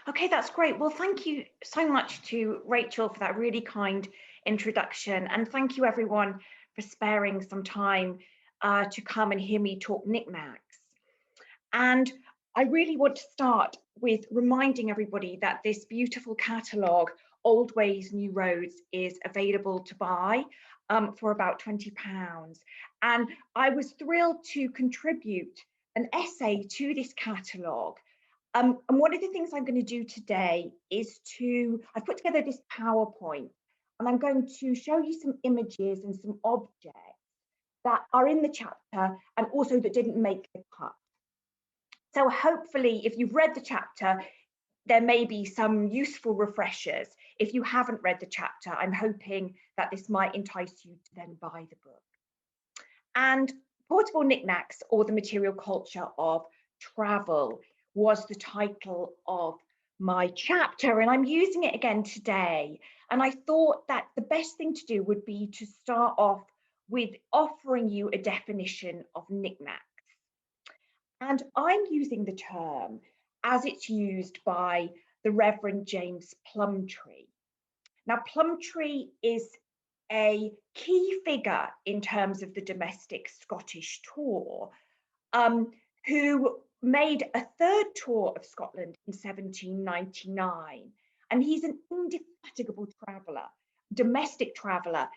Okay, that's great. Well, thank you so much to Rachel for that really kind introduction. And thank you everyone for sparing some time to come and hear me talk knickknacks. And I really want to start with reminding everybody that this beautiful catalogue, Old Ways, New Roads, is available to buy for about £20. And I was thrilled to contribute an essay to this catalogue. And one of the things I'm going to do today is I've put together this PowerPoint, and I'm going to show you some images and some objects that are in the chapter and also that didn't make the cut. So hopefully, if you've read the chapter, there may be some useful refreshers. If you haven't read the chapter, I'm hoping that this might entice you to then buy the book. And Portable Knickknacks, or the Material Culture of Travel, was the title of my chapter, and I'm using it again today. And I thought that the best thing to do would be to start off with offering you a definition of knickknacks. And I'm using the term as it's used by the Reverend James Plumtree. Now, Plumtree is a key figure in terms of the domestic Scottish tour, who made a third tour of Scotland in 1799. And he's an indefatigable traveller, domestic traveller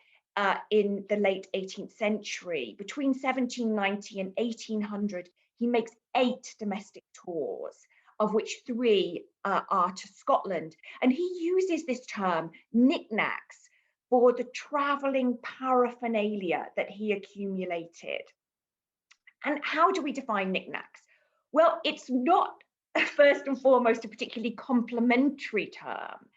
in the late 18th century. Between 1790 and 1800, he makes 8 domestic tours, of which 3 are to Scotland. And he uses this term, knickknacks, for the travelling paraphernalia that he accumulated. And how do we define knickknacks? Well, it's not, first and foremost, a particularly complimentary term,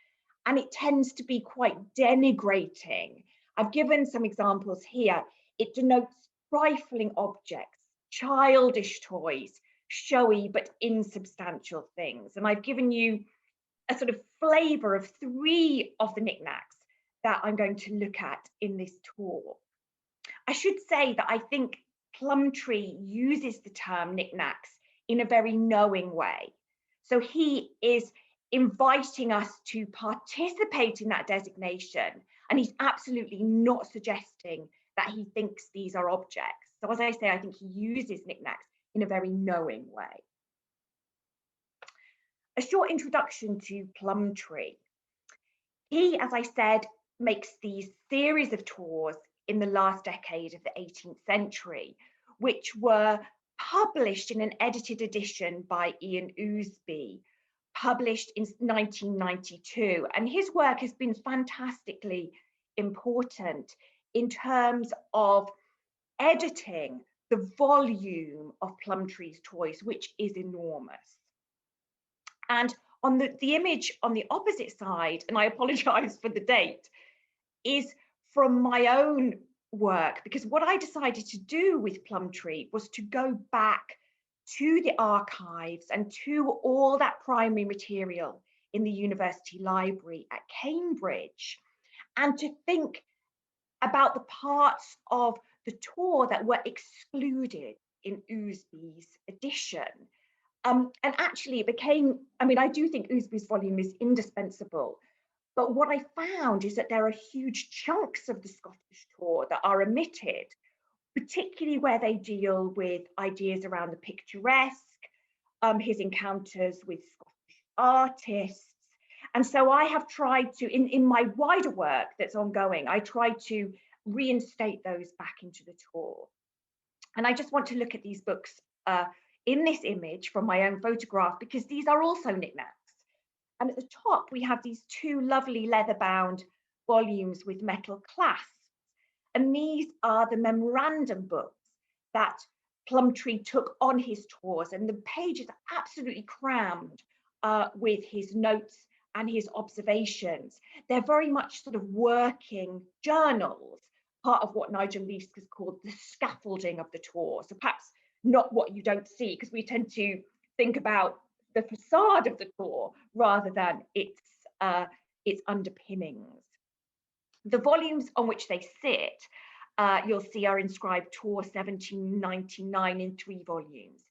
and it tends to be quite denigrating. I've given some examples here. It denotes trifling objects, childish toys, showy but insubstantial things. And I've given you a sort of flavour of 3 of the knickknacks that I'm going to look at in this talk. I should say that I think Plumtree uses the term knickknacks in a very knowing way. So he is inviting us to participate in that designation, and he's absolutely not suggesting that he thinks these are objects. So as I say, I think he uses knickknacks in a very knowing way. A short introduction to Plumtree. He, as I said, makes these series of tours in the last decade of the 18th century, which were published in an edited edition by Ian Ousby, published in 1992. And his work has been fantastically important in terms of editing the volume of Plumtree's toys, which is enormous. And on the image on the opposite side, and I apologise for the date, is from my own work, because what I decided to do with Plumtree was to go back to the archives and to all that primary material in the University Library at Cambridge, and to think about the parts of the tour that were excluded in Ousby's edition. And actually it became, I mean, I do think Ousby's volume is indispensable, but what I found is that there are huge chunks of the Scottish tour that are omitted, particularly where they deal with ideas around the picturesque, his encounters with Scottish artists. And so I have tried to, in my wider work that's ongoing, I tried to reinstate those back into the tour. And I just want to look at these books in this image from my own photograph, because these are also knickknacks. And at the top, we have these 2 lovely leather-bound volumes with metal clasps. And these are the memorandum books that Plumtree took on his tours. And the pages are absolutely crammed with his notes and his observations. They're very much sort of working journals, part of what Nigel Leask has called the scaffolding of the tour. So perhaps not what you don't see, because we tend to think about the facade of the tour rather than its underpinnings. The volumes on which they sit, you'll see, are inscribed Tour 1799 in 3 volumes.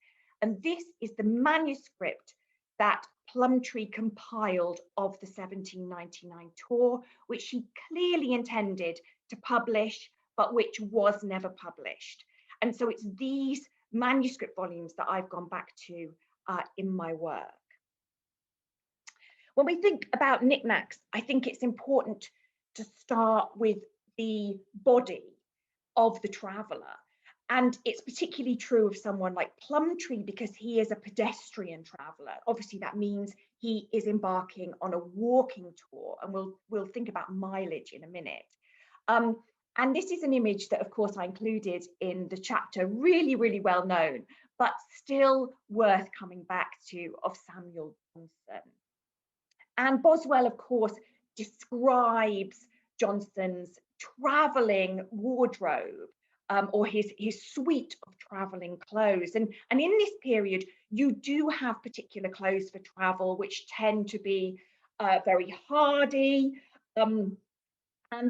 And this is the manuscript that Plumtree compiled of the 1799 tour, which he clearly intended to publish, but which was never published. And so it's these manuscript volumes that I've gone back to in my work. When we think about knickknacks, I think it's important to start with the body of the traveller. And it's particularly true of someone like Plumtree because he is a pedestrian traveller. Obviously, that means he is embarking on a walking tour, and we'll think about mileage in a minute. And this is an image that, of course, I included in the chapter, really, really well known, but still worth coming back to, of Samuel Johnson. And Boswell, of course, describes Johnson's travelling wardrobe, or his suite of travelling clothes. And in this period, you do have particular clothes for travel, which tend to be very hardy, and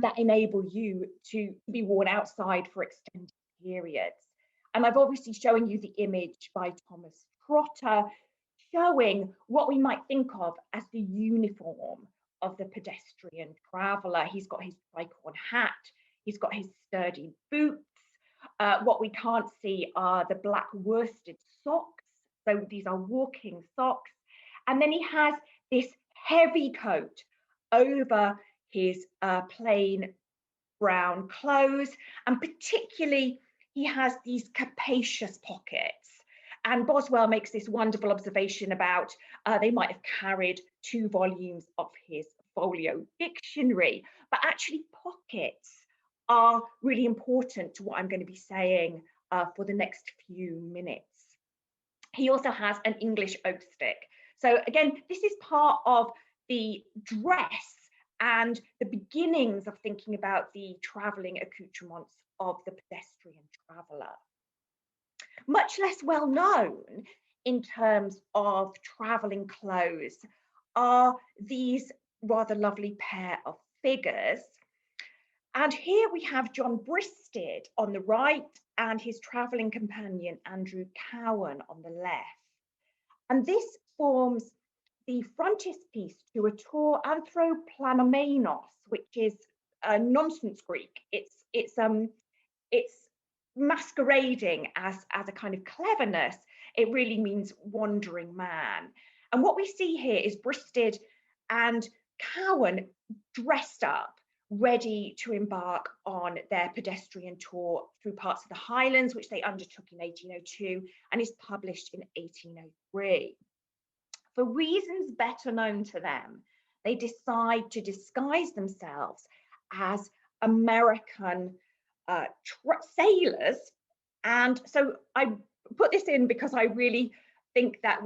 that enable you to be worn outside for extended periods. And I've obviously shown you the image by Thomas Trotter, showing what we might think of as the uniform of the pedestrian traveller. He's got his tricorn hat, he's got his sturdy boots. What we can't see are the black worsted socks. So these are walking socks. And then he has this heavy coat over his plain brown clothes. And particularly, he has these capacious pockets. And Boswell makes this wonderful observation about they might have carried 2 volumes of his folio dictionary, but actually pockets are really important to what I'm going to be saying for the next few minutes. He also has an English oak stick. So again, this is part of the dress and the beginnings of thinking about the travelling accoutrements of the pedestrian traveller. Much less well known in terms of travelling clothes are these rather lovely pair of figures. And here we have John Bristed on the right and his travelling companion Andrew Cowan on the left. And this forms the frontispiece to a tour Anthroplanomenos, which is nonsense Greek. It's masquerading as a kind of cleverness. It really means wandering man. And what we see here is Bristed and Cowan dressed up, ready to embark on their pedestrian tour through parts of the Highlands, which they undertook in 1802 and is published in 1803. For reasons better known to them, they decide to disguise themselves as American sailors. And so I put this in because I really think that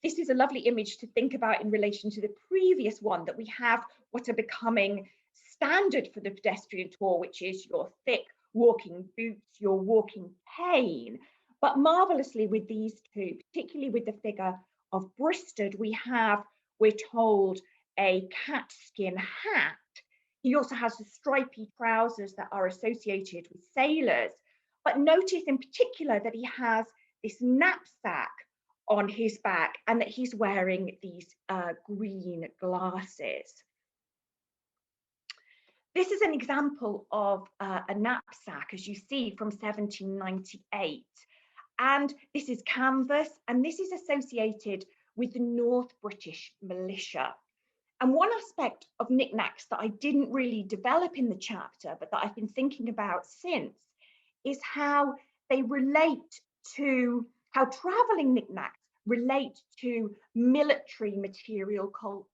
this is a lovely image to think about in relation to the previous one, that we have what are becoming standard for the pedestrian tour, which is your thick walking boots, your walking cane. But marvelously with these two, particularly with the figure of Bristed, we're told a catskin hat. He also has the stripy trousers that are associated with sailors. But notice in particular that he has this knapsack on his back and that he's wearing these green glasses. This is an example of a knapsack, as you see, from 1798. And this is canvas, and this is associated with the North British militia. And one aspect of knickknacks that I didn't really develop in the chapter, but that I've been thinking about since, is how they relate to, how travelling knickknacks relate to military material culture.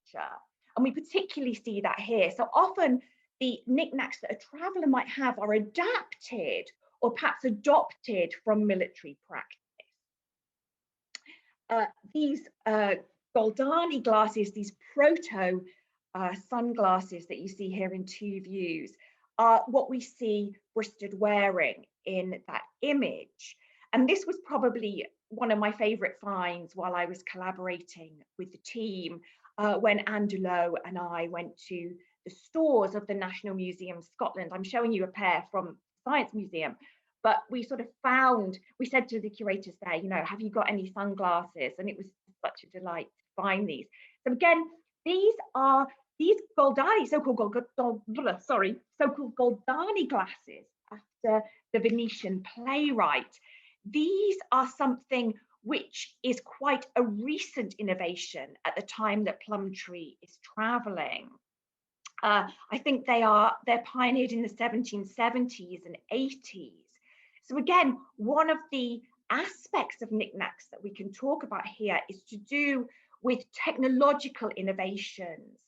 And we particularly see that here. So often the knickknacks that a traveller might have are adapted or perhaps adopted from military practice. These Goldani glasses, these proto sunglasses that you see here in 2 views, are what we see Bristed wearing in that image. And this was probably one of my favourite finds while I was collaborating with the team when Andulo and I went to the stores of the National Museum Scotland. I'm showing you a pair from Science Museum, but we sort of we said to the curators there, have you got any sunglasses? And it was such a delight to find these. So again, these are these Goldani, so-called so-called Goldani glasses after the Venetian playwright. These are something which is quite a recent innovation at the time that Plumtree is traveling. I think they're pioneered in the 1770s and 80s. So again, one of the aspects of knickknacks that we can talk about here is to do with technological innovations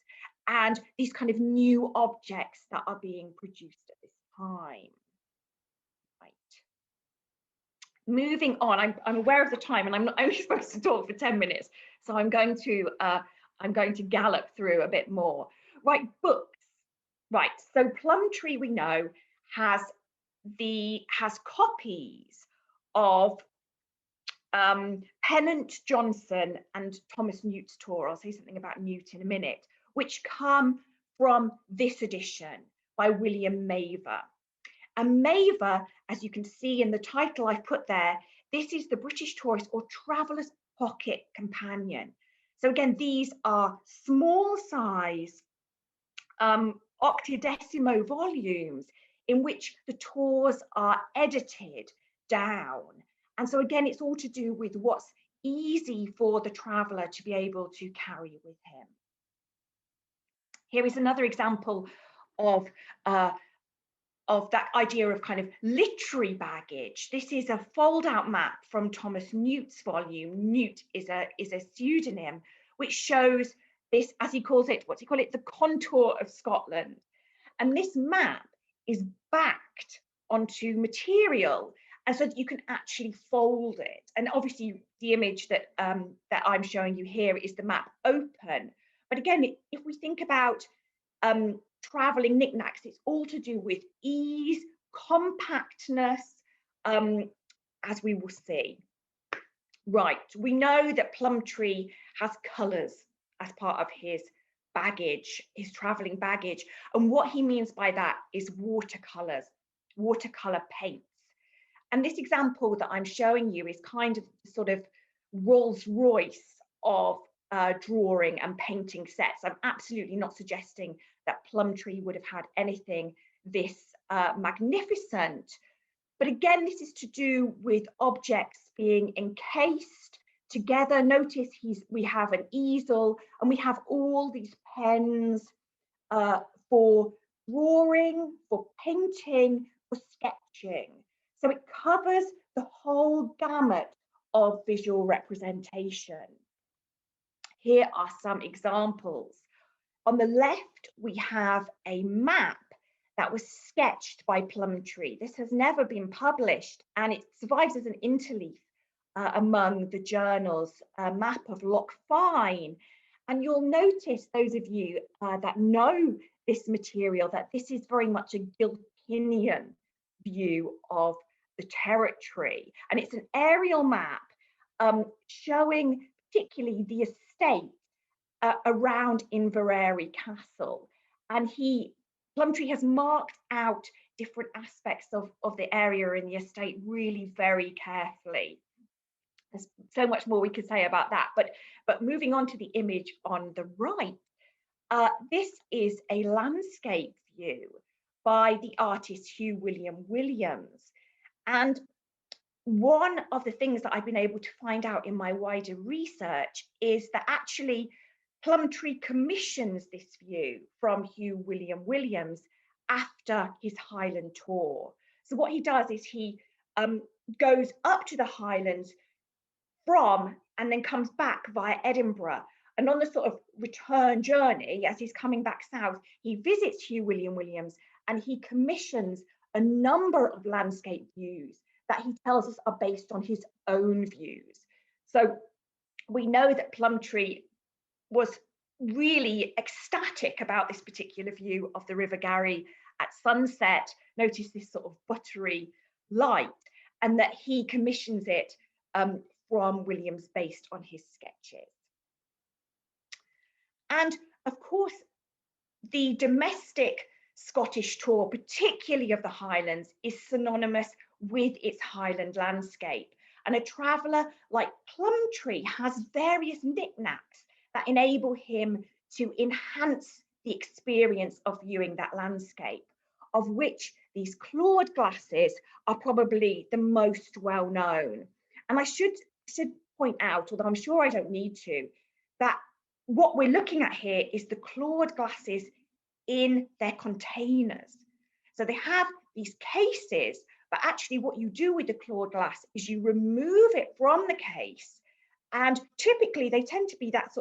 and these kind of new objects that are being produced at this time. Right. Moving on, I'm aware of the time, and I'm not only supposed to talk for 10 minutes, so I'm going to gallop through a bit more. Right, books. Right, so Plumtree, we know, has copies of Pennant Johnson and Thomas Newt's Tour. I'll say something about Newt in a minute, which come from this edition by William Mavor. And Mavor, as you can see in the title I've put there, this is the British Tourist or Traveller's Pocket Companion. So again, these are small size octodecimo volumes in which the tours are edited down. And so again, it's all to do with what's easy for the traveller to be able to carry with him. Here is another example of that idea of kind of literary baggage. This is a fold-out map from Thomas Newt's volume. Newt is a pseudonym, which shows this, as he calls it, what's he call it, the contour of Scotland. And this map is backed onto material, and so that you can actually fold it. And obviously, the image that that I'm showing you here is the map open. But again, if we think about traveling knickknacks, it's all to do with ease, compactness, as we will see. Right, we know that Plumtree has colours as part of his baggage, his traveling baggage. And what he means by that is watercolours, watercolour paints. And this example that I'm showing you is kind of sort of Rolls Royce of drawing and painting sets. I'm absolutely not suggesting that Plumtree would have had anything this magnificent. But again, this is to do with objects being encased together. Notice we have an easel and we have all these pens for drawing, for painting, for sketching. So it covers the whole gamut of visual representation. Here are some examples. On the left, we have a map that was sketched by Plumtree. This has never been published, and it survives as an interleaf among the journals, a map of Loch Fyne. And you'll notice, those of you that know this material, that this is very much a Gilpinian view of the territory. And it's an aerial map showing particularly the estate around Inverary Castle. And Plumtree has marked out different aspects of the area in the estate really very carefully. There's so much more we could say about that, but moving on to the image on the right, this is a landscape view by the artist Hugh William Williams. And one of the things that I've been able to find out in my wider research is that actually Plumtree commissions this view from Hugh William Williams after his Highland tour. So what he does is he goes up to the Highlands and then comes back via Edinburgh. And on the sort of return journey, as he's coming back south, he visits Hugh William Williams and he commissions a number of landscape views that he tells us are based on his own views. So we know that Plumtree was really ecstatic about this particular view of the River Garry at sunset. Notice this sort of buttery light, and that he commissions it from Williams based on his sketches. And of course, the domestic Scottish tour, particularly of the Highlands, is synonymous with its Highland landscape. And a traveller like Plumtree has various knickknacks that enable him to enhance the experience of viewing that landscape, of which these clawed glasses are probably the most well known. And I should point out, although I'm sure I don't need to, that what we're looking at here is the clawed glasses in their containers. So they have these cases, but actually what you do with the clawed glass is you remove it from the case, and typically they tend to be that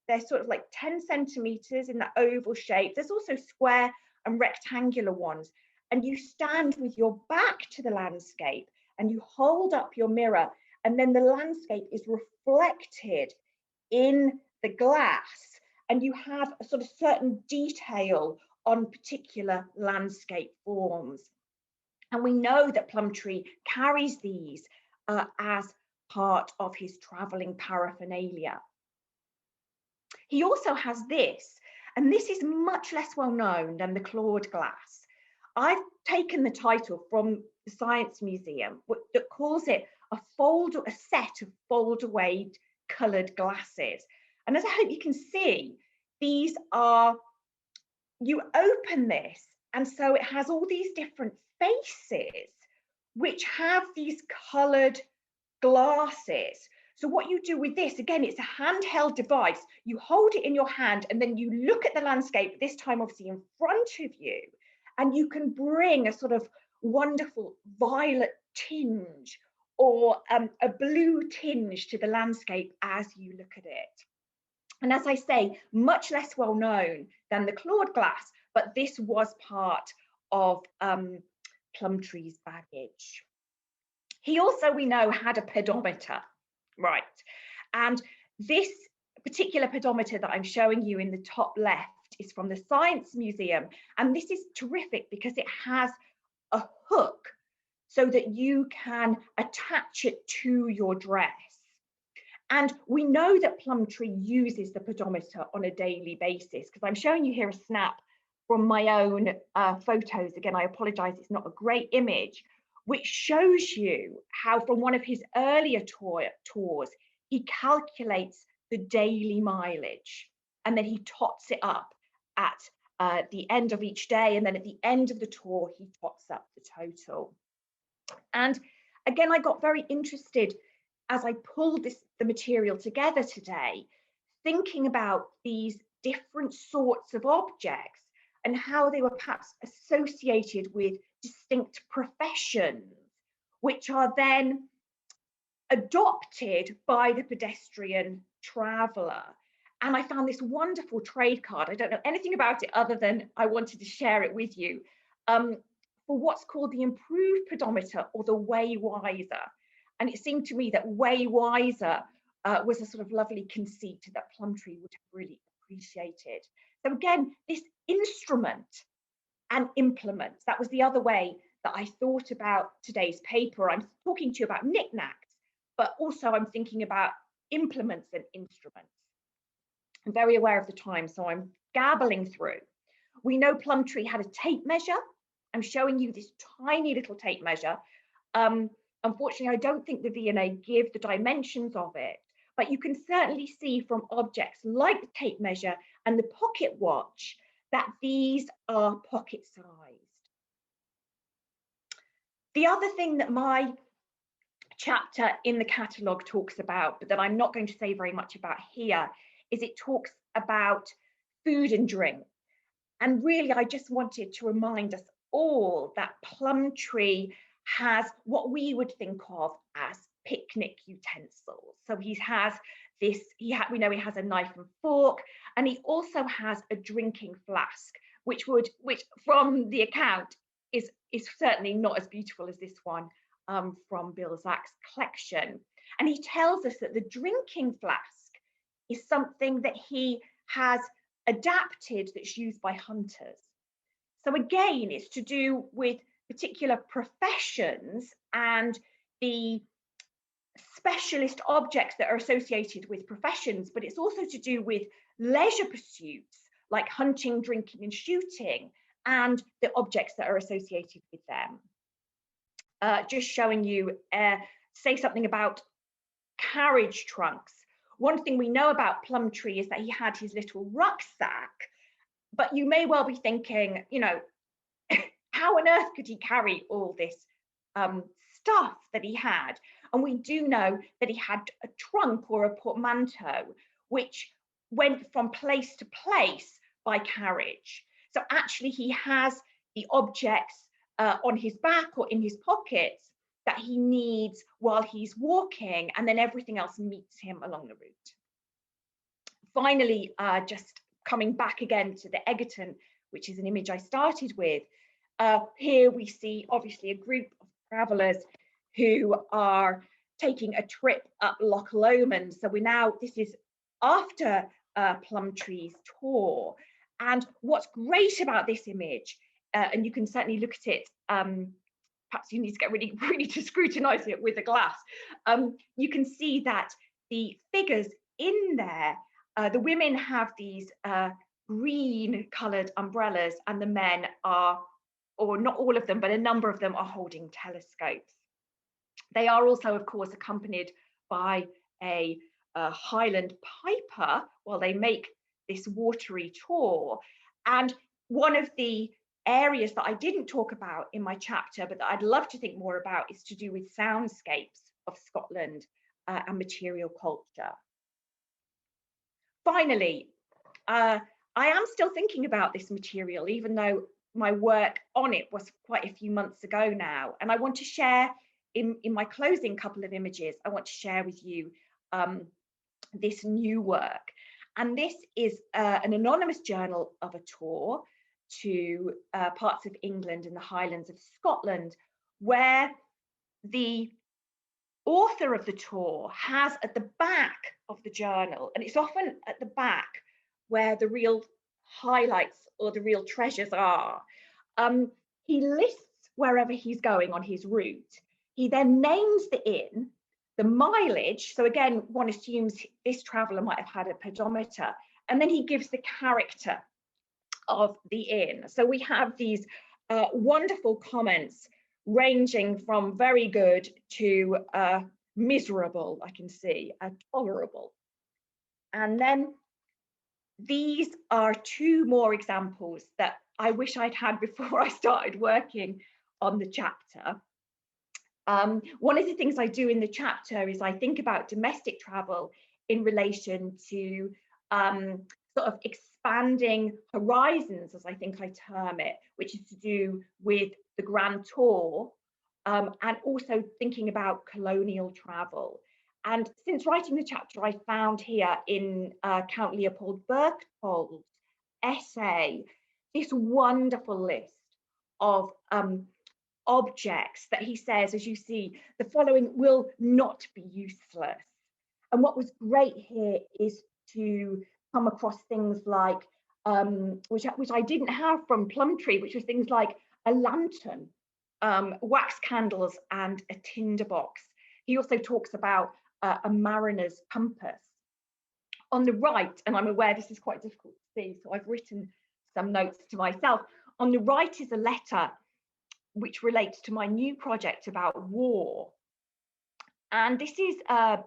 they're sort of like 10 centimeters in that oval shape. There's also square and rectangular ones, and you stand with your back to the landscape and you hold up your mirror, and then the landscape is reflected in the glass, and you have a sort of certain detail on particular landscape forms. And we know that Plumtree carries these as part of his travelling paraphernalia. He also has this, and this is much less well known than the clawed glass. I've taken the title from the Science Museum that calls it a set of fold-away coloured glasses. And as I hope you can see, these are, you open this, and so it has all these different faces which have these coloured glasses. So what you do with this, again, it's a handheld device. You hold it in your hand and then you look at the landscape, this time obviously in front of you, and you can bring a sort of wonderful violet tinge or a blue tinge to the landscape as you look at it. And as I say, much less well known than the clawed glass, but this was part of Plumtree's baggage. He also, we know, had a pedometer, right? And this particular pedometer that I'm showing you in the top left is from the Science Museum. And this is terrific because it has a hook so that you can attach it to your dress. And we know that Plumtree uses the pedometer on a daily basis, because I'm showing you here a snap from my own photos. Again, I apologize, it's not a great image, which shows you how from one of his earlier tours, he calculates the daily mileage, and then he tots it up at the end of each day, and then at the end of the tour, he tots up the total. And again, I got very interested as I pulled the material together today, thinking about these different sorts of objects and how they were perhaps associated with distinct professions, which are then adopted by the pedestrian traveller. And I found this wonderful trade card. I don't know anything about it other than I wanted to share it with you, for what's called the improved pedometer, or the Way Wiser. And it seemed to me that Way Wiser was a sort of lovely conceit that Plumtree would have really appreciated. So again, this instrument and implement, that was the other way that I thought about today's paper. I'm talking to you about knick-knacks, but also I'm thinking about implements and instruments. I'm very aware of the time, so I'm gabbling through. We know Plumtree had a tape measure. I'm showing you this tiny little tape measure. Unfortunately, I don't think the V&A give the dimensions of it, but you can certainly see from objects like the tape measure and the pocket watch that these are pocket-sized. The other thing that my chapter in the catalogue talks about, but that I'm not going to say very much about here, is it talks about food and drink. And really, I just wanted to remind us all that Plumtree has what we would think of as picnic utensils. So he has this, we know he has a knife and fork, and he also has a drinking flask, which from the account is certainly not as beautiful as this one from Bill Zach's collection. And he tells us that the drinking flask is something that he has adapted that's used by hunters. So again, it's to do with particular professions and the specialist objects that are associated with professions, but it's also to do with leisure pursuits like hunting, drinking, and shooting, and the objects that are associated with them. Just showing you, say something about carriage trunks, One thing we know about Plumtree is that he had his little rucksack, but you may well be thinking, you know, how on earth could he carry all this stuff that he had? And we do know that he had a trunk or a portmanteau, which went from place to place by carriage. So actually he has the objects on his back or in his pockets that he needs while he's walking, and then everything else meets him along the route. Finally, just coming back again to the Egerton, which is an image I started with, here we see obviously a group of travellers who are taking a trip up Loch Lomond. So this is after Plumtrees tour. And what's great about this image, and you can certainly look at it, perhaps you need to get really to scrutinise it with a glass. You can see that the figures in there, the women have these green coloured umbrellas, and the men are, or not all of them, but a number of them are holding telescopes. They are also, of course, accompanied by a Highland piper while they make this watery tour. And one of the areas that I didn't talk about in my chapter, but that I'd love to think more about, is to do with soundscapes of Scotland and material culture. Finally, I am still thinking about this material, even though my work on it was quite a few months ago now. And I want to share, in my closing couple of images, I want to share with you this new work. And this is an anonymous journal of a tour to parts of England and the Highlands of Scotland, where the author of the tour has at the back of the journal, and it's often at the back where the real highlights or the real treasures are, he lists wherever he's going on his route. He then names the inn, the mileage, so again, one assumes this traveller might have had a pedometer, and then he gives the character of the inn. So we have these wonderful comments ranging from very good to miserable, I can see, tolerable. And then these are two more examples that I wish I'd had before I started working on the chapter. One of the things I do in the chapter is I think about domestic travel in relation to sort of expanding horizons, as I think I term it, which is to do with the Grand Tour, and also thinking about colonial travel. And since writing the chapter, I found here in Count Leopold Berchtold's essay this wonderful list of objects that he says, as you see, the following will not be useless. And what was great here is to come across things like, which I didn't have from Plumtree, which was things like a lantern, wax candles, and a tinderbox. He also talks about a mariner's compass. On the right, and I'm aware this is quite difficult to see, so I've written some notes to myself. On the right is a letter which relates to my new project about war. And this is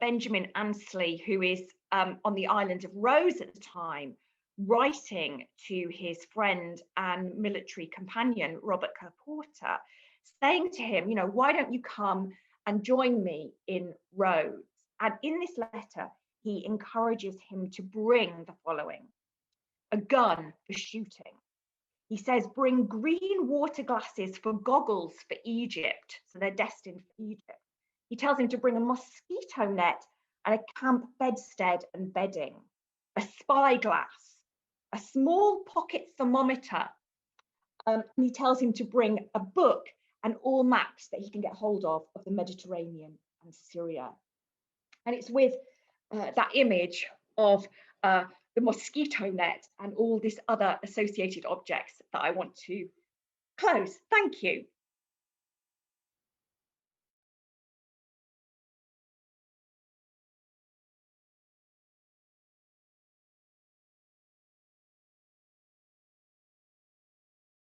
Benjamin Ansley, who is on the island of Rose at the time, writing to his friend and military companion, Robert Porter, saying to him, you know, why don't you come and join me in Rhodes? And in this letter, he encourages him to bring the following: a gun for shooting. He says, bring green water glasses for goggles for Egypt. So they're destined for Egypt. He tells him to bring a mosquito net and a camp bedstead and bedding, a spyglass, a small pocket thermometer. And he tells him to bring a book and all maps that he can get hold of the Mediterranean and Syria. And it's with that image of the mosquito net and all these other associated objects that I want to close. Thank you.